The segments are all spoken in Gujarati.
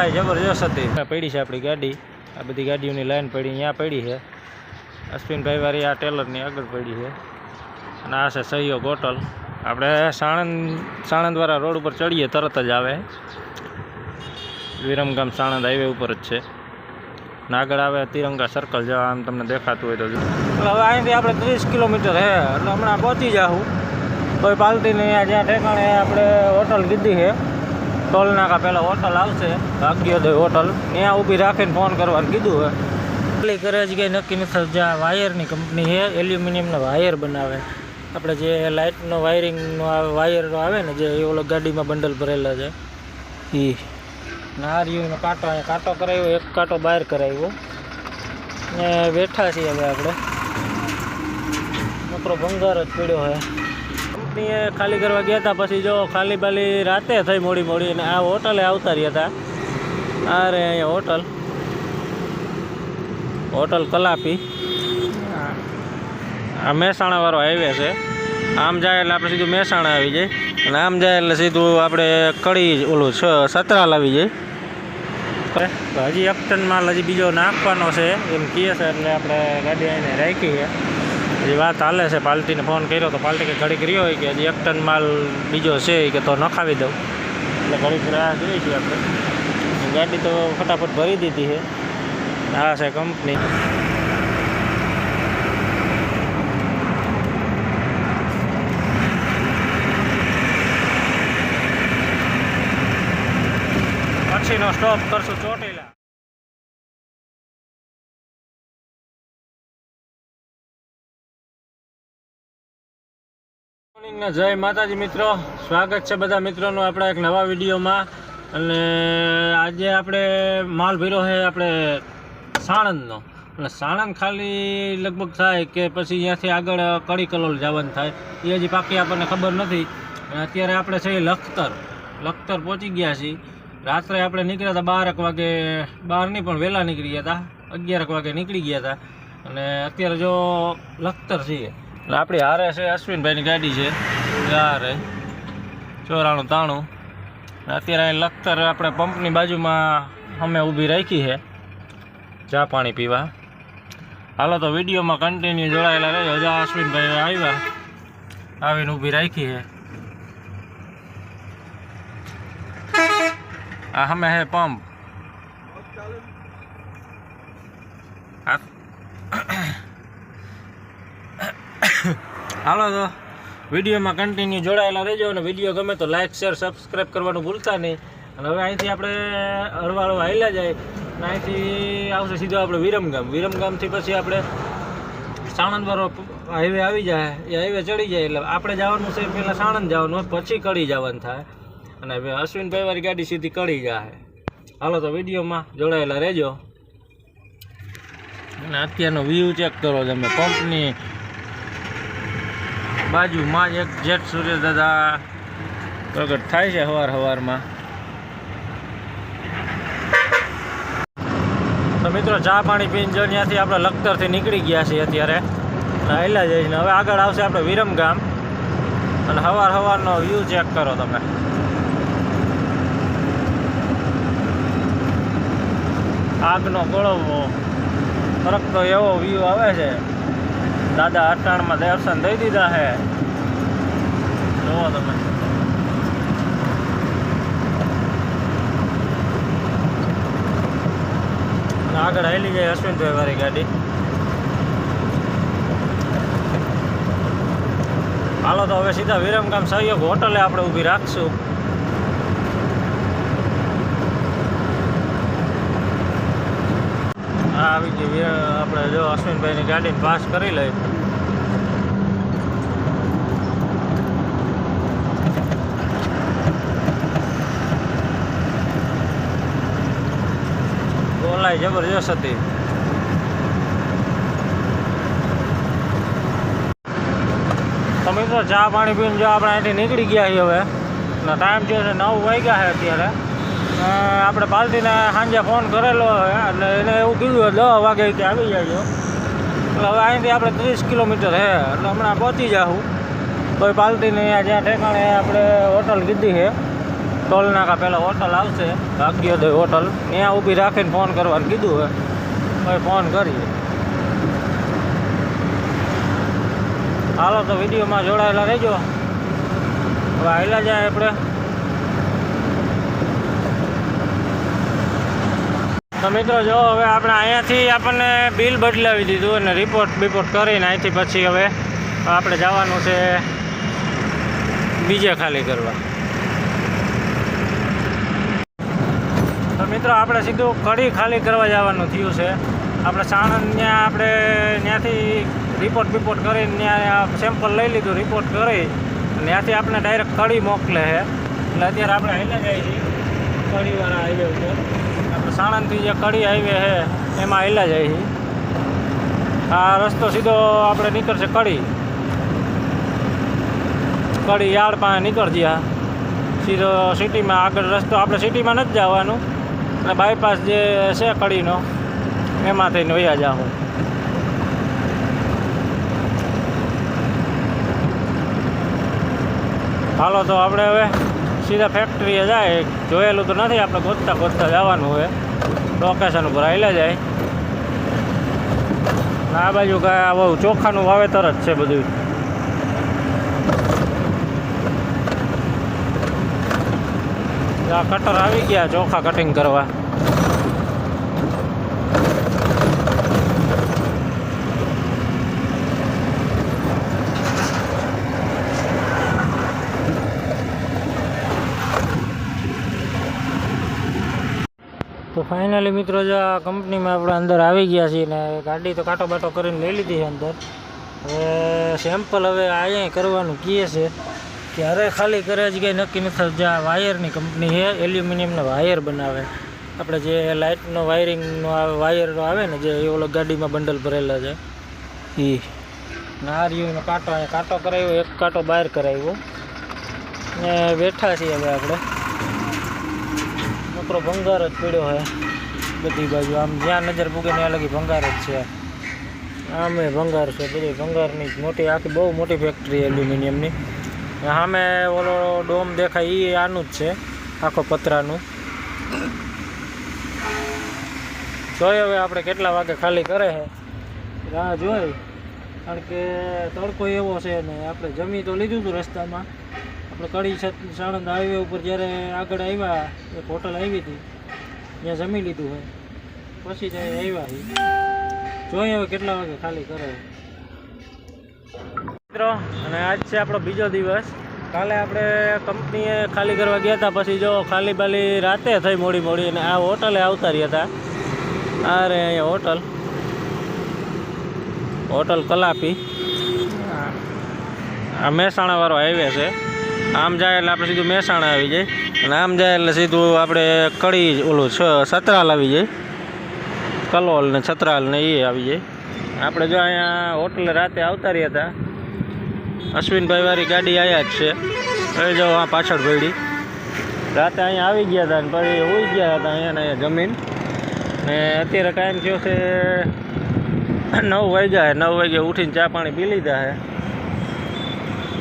ઓલાય જબરજસ્ત હતી પડી છે આપણી ગાડી આ બધી ગાડીઓની લાઈન પડી અહીંયા પડી છે અશ્વિનભાઈ વાળી આ ટેલરની આગળ પડી છે અને આ છે સહયોગ હોટલ આપણે સાણંદવાળા રોડ ઉપર ચડીએ તરત જ આવે વિરમગામ સાણંદ હાઈવે ઉપર જ છે ને આગળ આવે તિરંગા સર્કલ જવા આમ તમને દેખાતું હોય તો હવે અહીંથી આપણે 30 કિલોમીટર છે એટલે હમણાં પહોંચી જાઉં કોઈ પાલટીને અહીંયા જ્યાં ઠેકાણે આપણે હોટલ કીધી છે ટોલ નાકા પહેલાં હોટલ આવશે ભાગ્યોદય હોટલ ત્યાં ઊભી રાખીને ફોન કરવાનું કીધું છે એટલી કરે જ કંઈ નક્કી નથી જ્યાં વાયરની કંપની છે એલ્યુમિનિયમના વાયર બનાવે આપણે જે લાઇટનો વાયરિંગનો વાયરનો આવે ને જે ઓલો ગાડીમાં બંડલ ભરેલા છે એ નારિયુનો કાંટો કરાવ્યો એક કાંટો બહાર કરાવ્યો ને બેઠા છીએ હવે આપણે નકરો ભંગાર જ પડ્યો છે કંપનીએ ખાલી કરવા ગયા હતા પછી જો ખાલી બાલી રાતે થઈ મોડી અને આ હોટલે આવતા રહ્યા હતા અરે અહીંયા હોટલ કલાપી આ મહેસાણાવાળો હાઈવે છે આમ જાય એટલે આપણે સીધું મહેસાણા આવી જાય અને આમ જાય એટલે સીધું આપણે કડી ઓલું સતરાલ આવી જાય હજી એક ટન માલ હજી બીજો નાખવાનો છે એમ કહે છે એટલે આપણે ગાડી આવીને રાખી છે હજી વાત હાલે છે પાલટીને ફોન કર્યો તો પાલટી કે ઘડીક રહ્યો હોય કે હજી એક ટન માલ બીજો છે કે તો નખાવી દઉં એટલે ઘડીક રાહ જોઈએ છીએ આપણે ગાડી તો ફટાફટ ભરી દીધી છે આ છે કંપની પછીનો સ્ટોપ કરશું ચોટીલા જય માતાજી મિત્રો સ્વાગત છે બધા મિત્રોનું આપણા એક નવા વિડીયોમાં અને આજે આપણે માલ ભર્યો છે આપણે સાણંદનો એટલે સાણંદ ખાલી લગભગ થાય કે પછી અહીંયાથી આગળ કડી કલોલ જવાનું થાય એ હજી પાકી આપણને ખબર નથી અને અત્યારે આપણે છે લખતર પહોંચી ગયા છીએ રાત્રે આપણે નીકળ્યા હતા 12 વાગે 12 નહીં પણ વહેલા નીકળી ગયા હતા 11 વાગે નીકળી ગયા હતા અને અત્યારે જો લખતર છીએ એટલે આપણી હારે છે અશ્વિનભાઈની ગાડી છે હારે 9493 અત્યારે અહીં લખતર આપણે પંપની બાજુમાં અમે ઊભી રાખી છે ચા પાણી પીવા હાલો તો વિડીયોમાં કન્ટિન્યુ જોડાયેલા રહેજો હજા અશ્વિનભાઈ આવ્યા આવીને ઊભી રાખી છે આ અમે હે પંપ હાલો તો વિડીયોમાં કન્ટિન્યુ જોડાયેલા રહેજો અને વિડીયો ગમે તો લાઇક શેર સબસ્ક્રાઈબ કરવાનું ભૂલતા નહીં અને હવે અહીંથી આપણે હળવાળો હાલ્યા જાય અને અહીંથી આવશે સીધો આપણે વિરમગામથી પછી આપણે સાણંદવાળો હાઈવે આવી જાય એ હાઈવે ચડી જાય એટલે આપણે જવાનું છે પહેલાં સાણંદ જવાનું પછી કડી જવાનું થાય અને અશ્વિનભાઈ વાળી ગાડી સીધી કડી જાય હાલો તો વિડીયોમાં જોડાયેલા રહેજો અને અત્યારનો વ્યૂ ચેક કરો તમે પંપની બાજુમાં જ એક જેટ સૂર્યદાદા પ્રગટ થાય છે સવારમાં તો મિત્રો ચા પાણી પીને જો ત્યાંથી આપણે લખતરથી નીકળી ગયા છીએ અત્યારે હાલ્યા જઈને હવે આગળ આવશે આપણે વિરમગામ અને સવારનો વ્યૂ ચેક કરો તમે આગનો ગોળો ફરકતો એવો વ્યૂ આવે છે દાદા અટાણમાં દર્શન દઈ દીધા છે જુઓ તમે આગળ હાલી જાય અશ્વિનભાઈ વાળી ગાડી હાલો તો હવે સીધા વિરમગામ સહયોગ હોટલે આપણે ઊભી રાખશું આવી ગઈ આપણે જો અશ્વિનભાઈની ગાડીને પાસ કરી લઈ ઓલાય જબરજસ્ત હતી તો મિત્રો ચા પાણી પીને જો આપણે અહીંથી નીકળી ગયા છીએ હવે ટાઈમ છે 9 વાગ્યા છે અત્યારે આપણે પાલટીને સાંજે ફોન કરેલો એટલે એને એવું કીધું 10 વાગે કે આવી જાય એટલે હવે અહીંથી આપણે 30 કિલોમીટર છે એટલે હમણાં પહોંચી જાઉં કોઈ પાલટીને જ્યાં ઠેકાણે આપણે હોટલ કીધી છે ટોલ નાકા પહેલાં હોટલ આવશે, ભાગ્યોદય હોટલ, ત્યાં ઊભી રાખીને ફોન કરવાનું કીધું હવે ફોન કરીએ. હાલો તો વિડીયોમાં જોડાયેલા રહેજો. હવે આવેલા જાય આપણે. તો મિત્રો જો હવે આપણે અહીંયાથી આપણને બિલ બદલાવી દીધું અને રિપોર્ટ કરીને અહીંથી પછી હવે આપણે જવાનું છે બીજે ખાલી કરવા. તો મિત્રો આપણે સીધું કડી ખાલી કરવા જવાનું થયું છે. આપણે સાણંદ ત્યાં આપણે ત્યાંથી રિપોર્ટ કરીને ત્યાં સેમ્પલ લઈ લીધું, રિપોર્ટ કરી ત્યાંથી આપણે ડાયરેક્ટ કડી મોકલે છે. એટલે અત્યારે આપણે હાલ્યા જઈએ છીએ કડીવાળા હાઈવે ઉપર. આપણે સાણંદથી જે કડી હાઈવે છે એમાં હાલ્યા જઈએ છીએ. આ રસ્તો સીધો આપણે નીકળશે કડી યાર્ડ પાસે નીકળજે. સીધો સિટીમાં આગળ રસ્તો, આપણે સિટીમાં નથી જવાનું અને બાયપાસ જે છે કડીનો એમાં થઈને વયા જાઉં. હાલો તો આપણે હવે સીધા ફેક્ટરીએ જાય. જોયેલું તો નથી, આપણે ગોતતા જવાનું હોય. લોકેશન ઉપર આવેલા જાય. આ બાજુ કાંઈ બહુ ચોખાનું વાવેતર જ છે બધું. આ કટર આવી ગયા ચોખા કટિંગ કરવા. તો ફાઇનલી મિત્રો જો આ કંપનીમાં આપણે અંદર આવી ગયા છીએ ને ગાડી તો કાંટો બાટો કરીને લઈ લીધી છે અંદર. હવે સેમ્પલ હવે અહીંયા કરવાનું કહે છે, ક્યારે ખાલી કરે જ કંઈ નક્કી નથી. જે આ વાયરની કંપની છે, એલ્યુમિનિયમના વાયર બનાવે. આપણે જે લાઇટનો વાયરિંગનો વાયર આવે ને, જે એ ઓલો ગાડીમાં બંડલ ભરેલા છે એ નારિયોનો કાંટો અહીંયા કાંટો કરાવ્યો, એક કાંટો બહાર કરાવ્યો ને બેઠા છીએ હવે આપણે. નકરો ભંગાર જ પડ્યો છે બધી બાજુ. આમ જ્યાં નજર પૂગે ત્યાં લગી ભંગાર જ છે. આમે ભંગાર છે, બધી ભંગારની મોટી, આખી બહુ મોટી ફેક્ટરી એલ્યુમિનિયમની. સામે ઓલો ડોમ દેખાય એ આનું જ છે, આખો પતરાનું. જોઈએ હવે આપણે કેટલા વાગે ખાલી કરે છે, રાહ જોઈ. કારણ કે તડકો એવો છે ને આપણે જમી તો લીધું હતું રસ્તામાં. આપણે કડી સાણંદ હાઈવે ઉપર જ્યારે આગળ આવ્યા એક હોટલ આવી હતી ત્યાં જમી લીધું હોય, પછી જ આવ્યા. જોઈએ હવે કેટલા વાગે ખાલી કરે મિત્રો. અને આજ છે આપણો બીજો દિવસ. કાલે આપણે કંપનીએ ખાલી કરવા ગયા હતા, પછી જો ખાલી બાલી રાતે થઈ મોડી અને આ હોટલે આવતા રહ્યા હતા. અરે અહીંયા હોટલ કલાપી. આ મહેસાણાવાળો હાઈવે છે. આમ જાય એટલે આપણે સીધું મહેસાણા આવી જાય અને આમ જાય એટલે સીધું આપણે કડી ઓલું સતરાલ આવી જાય. કલોલ ને છત્રાલ ને એ આવી જાય. આપણે જો અહીંયા હોટલે રાતે આવતા રહ્યા હતા. અશ્વિનભાઈ વાળી ગાડી આવ્યા જ છે. એ જો આ પાછળ ભેડી રાતે અહીંયા આવી ગયા હતા ને પછી હોઈ ગયા હતા અહીંયા જમીન. ને અત્યારે ટાઈમ થયો છે 9 વાગ્યા. 9 વાગે ઉઠીને ચા પાણી પી લીધા છે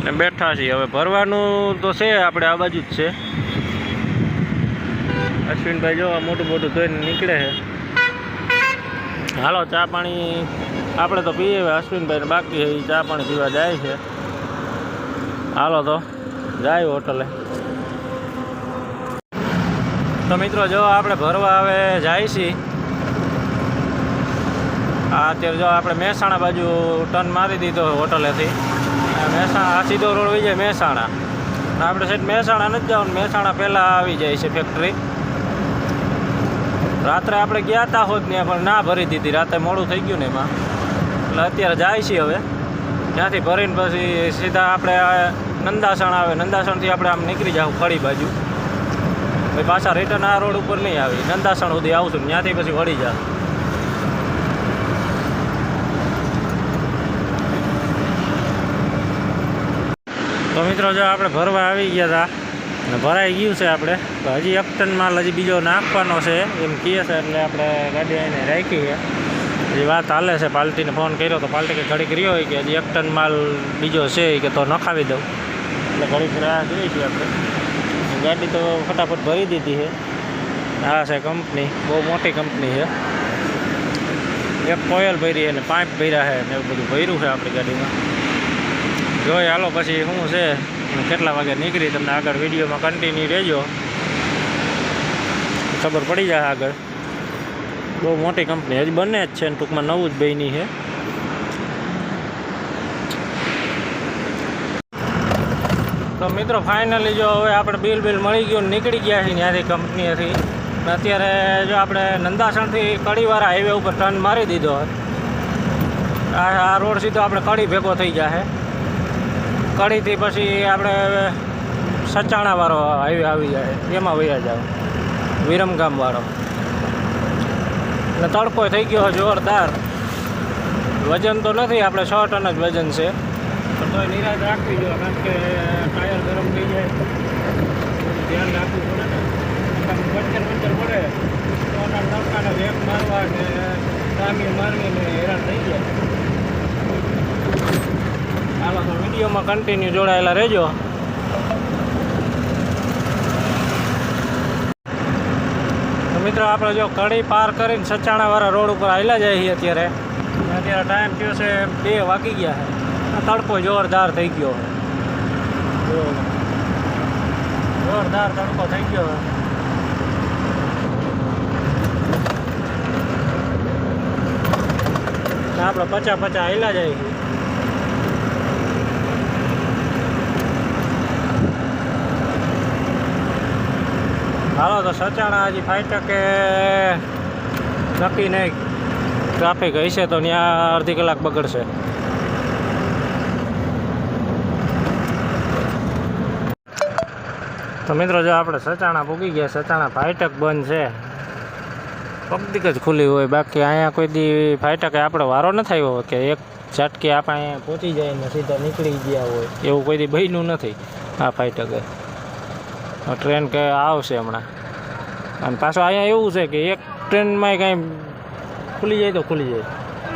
ને બેઠા છીએ. હવે ભરવાનું તો છે આપણે આ બાજુ જ છે. અશ્વિનભાઈ જો મોટું ધોઈને નીકળે છે. હાલો ચા પાણી આપણે તો પીએ. અશ્વિનભાઈને બાકી છે, ચા પાણી પીવા જાય છે. હાલો તો જાય હોટલે. તો મિત્રો જો આપણે ભરવા હવે જાય છીએ. અત્યારે જો આપણે મહેસાણા બાજુ ટર્ન મારી દીધો હોટલેથી. મહેસાણા આ સીધો રોડ આવી જાય મહેસાણા. આપણે સાઈડ મહેસાણા નથી જવાનું, મહેસાણા પહેલાં આવી જાય છે ફેક્ટરી. રાત્રે આપણે ગયા હતા હોત ને પણ ના ભરી દીધી, રાત્રે મોડું થઈ ગયું ને એમાં. એટલે અત્યારે જાય છે હવે ત્યાંથી ભરીને પછી સીધા આપણે નંદાસણ આવે. નંદાસણથી આપણે આમ નીકળી જાવ ખડી બાજુ. પછી પાછા રિટર્ન આ રોડ ઉપર નહીં આવી, નંદાસણ સુધી આવશું ને ત્યાંથી પછી વળી જાવ. તો મિત્રો જો આપણે ભરવા આવી ગયા હતા અને ભરાઈ ગયું છે. આપણે હજી 1 ટન માલ હજી બીજો નાખવાનો છે એમ કહે છે. એટલે આપણે ગાડી આવીને રાખી છે. હજી વાત હાલે છે. પાર્ટીને ફોન કર્યો તો પાર્ટી કે ઘડીક રહ્યો હોય કે હજી 1 ટન માલ બીજો છે કે તો નખાવી દઉં. એટલે ઘડીક રાહ જોઈએ છીએ આપણે. ગાડી તો ફટાફટ ભરી દીધી છે. આ છે કંપની, બહુ મોટી કંપની છે. એક કોયલ ભરી અને પાઇપ ભર્યા છે ને એવું બધું ભર્યું છે આપણી ગાડીમાં. જોઈએ હાલો પછી શું છે કેટલા વાગે નીકળી, તમને આગળ વિડીયોમાં કન્ટિન્યુ રહેજો, ખબર પડી જાય આગળ. બહુ મોટી કંપની હજી બને જ છે ને ટૂંકમાં નવું જ બની છે. તો મિત્રો ફાઇનલી જો હવે આપણે બિલ મળી ગયું, નીકળી ગયા છીએ ત્યાંથી કંપનીએથી. અત્યારે જો આપણે નંદાસણથી કડીવાળા હાઈવે ઉપર ટર્ન મારી દીધો. આ રોડ સીધો આપણે કડી ભેગો થઈ જાય. કડીથી પછી આપણે સચાણાવાળો હાઈવે આવી જાય, એમાં વયા જાવ વિરમગામવાળો. અને તડકો થઈ ગયો જોરદાર. વજન તો નથી, આપણે 6 ટન જ વજન છે, પણ તોય નિરાશ રાખવી જોઈએ, કારણ કે ટાયર ગરમ થઈ જાય, ધ્યાન રાખવું પડે ને. પંચર પડે તો તડકાને વેગ મારવા કે ટામી મારવીને હેરાન થઈ જાય. હાલો તો વિડીયોમાં કન્ટિન્યુ જોડાયેલા રહેજો. મિત્રો આપણે જો કડી પાર કરીને સચાણાવાળા રોડ ઉપર આવેલા જાય છીએ અત્યારે ટાઈમ થયો છે 2 વાગી ગયા છે. તડકો જોરદાર થઈ ગયો, જોરદાર તડકો થઈ ગયો. આપણે 50 આવેલા જાય છીએ. હાલો તો સચાણા હજી 5 ટકે નક્કી નહીં, ટ્રાફિક હશે તો ત્યાં અડધી કલાક બગડશે. તો મિત્રો જો આપણે સચાણા પૂગી ગયા. સચાણા 5 ટક બંધ છે, પબ્લિક જ ખુલ્લી હોય. બાકી અહીંયા કોઈ દી 5 ટકે આપણે વારો ન થયો હોય કે એક ઝટકે આપણે અહીંયા પહોંચી જાય ને સીધા નીકળી ગયા હોય, એવું કોઈ દી બન્યું નથી. આ 5 ટકે ટ્રેન કે આવશે હમણાં. અને પાછું અહીંયા એવું છે કે એક ટ્રેનમાં કાંઈ ખુલી જાય તો ખુલી જાય,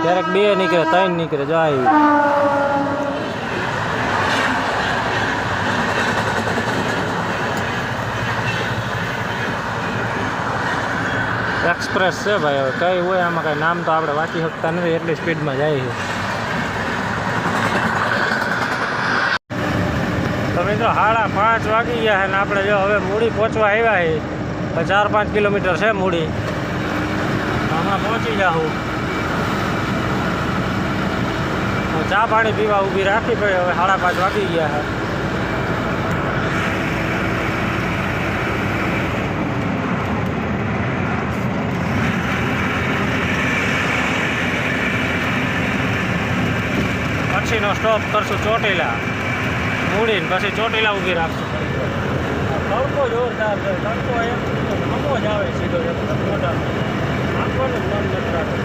ક્યારેક 2 નીકળે 3 નીકળે. જો આવી એક્સપ્રેસ છે ભાઈ. હવે કંઈ હોય આમાં કાંઈ નામ તો આપણે વાંચી શકતા નથી, એટલી સ્પીડમાં જાય છે. તો મિત્રો 5:30 વાગી ગયા છે ને આપણે જો હવે મૂડી પહોંચવા આવ્યા છે. 4-5 કિલોમીટર છે મૂડી, હમણાં પહોંચી જાઉં. ચા પાણી પીવા ઊભી રાખી પડી. હવે 5:30 વાગી ગયા છે. પછીનો સ્ટોપ કરશું ચોટીલા મૂડીને, પછી ચોટીલા ઊભી રાખશું. તડકો જોરદાર છે, તડકો એમ નમો જ આવે સીધો મોટા આંખોનું મન નથી રાખે.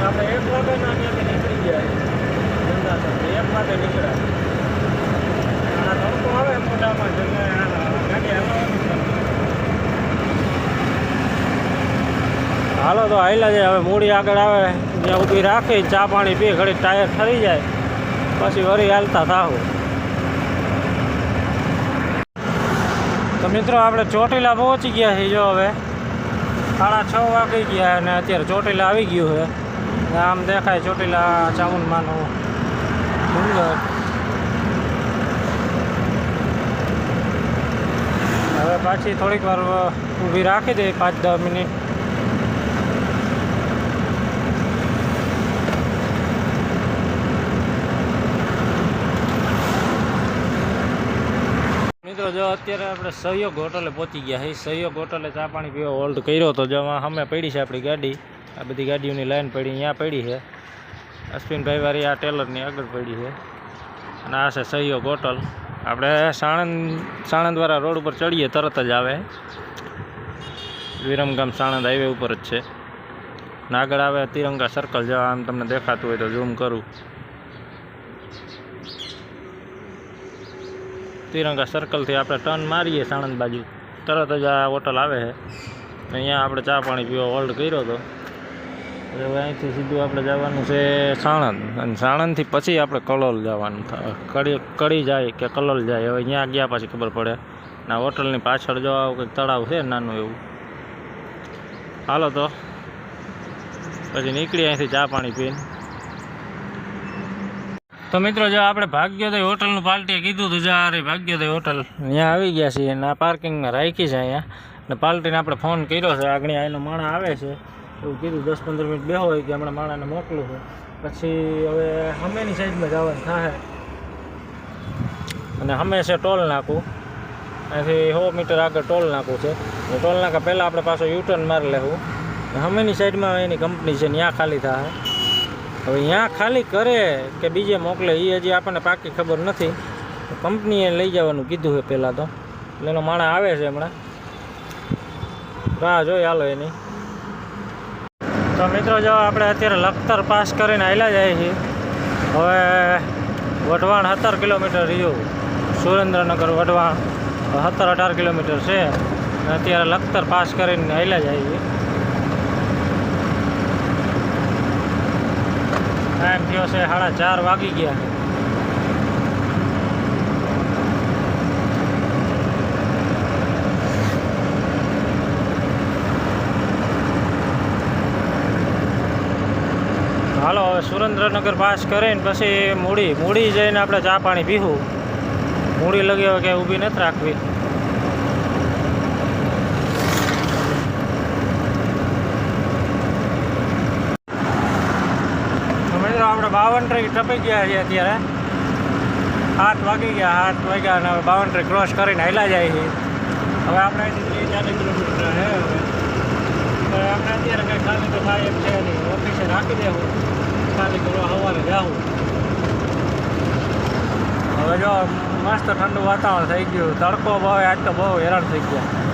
આપણે 1 વાગ્યાના ત્યાંથી નીકળી ગયા, 1 વાગે નીકળ્યા. આ તડકો આવે મોટામાં એટલે ગાડી હલાવવાની. હાલો તો હાઈલા જાય. હવે મૂડી આગળ આવે ત્યાં ઊભી રાખી ચા પાણી પી, ઘડી ટાયર ઠરી જાય પછી વળી હાલતા થાવું. તો મિત્રો આપણે ચોટીલા પહોંચી ગયા છીએ. જો હવે 6:30 વાગી ગયા અને અત્યારે ચોટીલા આવી ગયું છે. આમ દેખાય ચોટીલા ચામુંડમાનું ડુંગર. હવે પાછી થોડીક વાર ઊભી રાખી દે, 5-10 મિનિટ. મિત્રો જો અત્યારે આપણે સહયોગ હોટલે પહોંચી ગયા છે. સહયોગ હોટલે ચા પાણી પીવા હોલ્ડ કર્યો હતો. જેમાં સામે પડી છે આપણી ગાડી. આ બધી ગાડીઓની લાઈન પડી અહીંયા પડી છે. અશ્વિનભાઈ વાળી આ ટેલરની આગળ પડી છે. અને આ છે સહયોગ હોટલ. આપણે સાણંદવાળા રોડ ઉપર ચડીએ તરત જ આવે, વિરમગામ સાણંદ હાઈવે ઉપર જ છે. અને આગળ આવે તિરંગા સર્કલ. જો આમ તમને દેખાતું હોય તો ઝૂમ કરું. તિરંગા સર્કલથી આપણે ટર્ન મારીએ સાણંદ બાજુ, તરત જ આ હોટલ આવે છે. અહીંયા આપણે ચા પાણી પીવા હોલ્ડ કર્યો હતો. હવે અહીંથી સીધું આપણે જવાનું છે સાણંદ, અને સાણંદથી પછી આપણે કલોલ જવાનું થાય. કડી જાય કે કલોલ જાય, હવે અહીંયા ગયા પછી ખબર પડે. ના હોટલની પાછળ જો આવું કંઈક તળાવ છે નાનું એવું. હાલો તો પછી નીકળી અહીંથી ચા પાણી પીને. તો મિત્રો જો આપણે ભાગ્યોદય હોટલનું પાર્ટીએ કીધું હતું, જો આ ભાગ્યોદય હોટલ અહીંયા આવી ગયા છીએ અને આ પાર્કિંગમાં રાખી છે અહીંયા. અને પાર્ટીને આપણે ફોન કર્યો છે, આગળ એનો માણસ આવે છે એવું કીધું, 10-15 મિનિટ બેહો હોય કે હમણાં માણસને મોકલું છે. પછી હવે સામેની સાઈડમાં જવાનું થાય અને સામે છે ટોલ નાકું, અહીંથી 100 મીટર આગળ ટોલ નાકું છે. ટોલ નાકા પહેલાં આપણે પાછો યુટર્ન મારી લેવું. સામેની સાઈડમાં એની કંપની છે, ત્યાં ખાલી થાય. હવે ત્યાં ખાલી કરે કે બીજે મોકલે એ હજી આપણને પાકી ખબર નથી. કંપનીએ લઈ જવાનું કીધું છે પહેલાં તો, એટલે એનો માણસ આવે છે હમણાં, રાહ જોઈ હાલો એની. તો મિત્રો જો આપણે અત્યારે લખતર પાસ કરીને આવેલા જાય છીએ. હવે વઢવાણ 17 કિલોમીટર રહ્યું, સુરેન્દ્રનગર વઢવાણ 17-18 કિલોમીટર છે. અત્યારે લખતર પાસ કરીને આવેલા જાય છીએ. ટાઈમ થયો છે 4:30 વાગી ગયા. હાલો હવે સુરેન્દ્રનગર પાસ કરીને પછી મૂડી જઈને આપણે ચા પાણી પીવું. મૂડી લગી હવે ક્યાંય ઊભી નથી રાખવી. મિત્રો આપણે 52 ટપી ગયા છીએ અત્યારે. 7 વાગી ગયા, 7 વાગ્યા અને હવે 52 ક્રોસ કરીને હાલ્યા જાય છે. હવે આપણે 40 કિલોમીટર છે. હવે આપણે અત્યારે કંઈ ખાલી તો થાય એમ છે નહીં, ઓફિસે રાખી દેવું, ખાલી કરવા સવારે જાવું. હવે જો મસ્ત ઠંડુ વાતાવરણ થઈ ગયું, તડકો બહુ આજ તો બહુ હેરાન થઈ ગયા.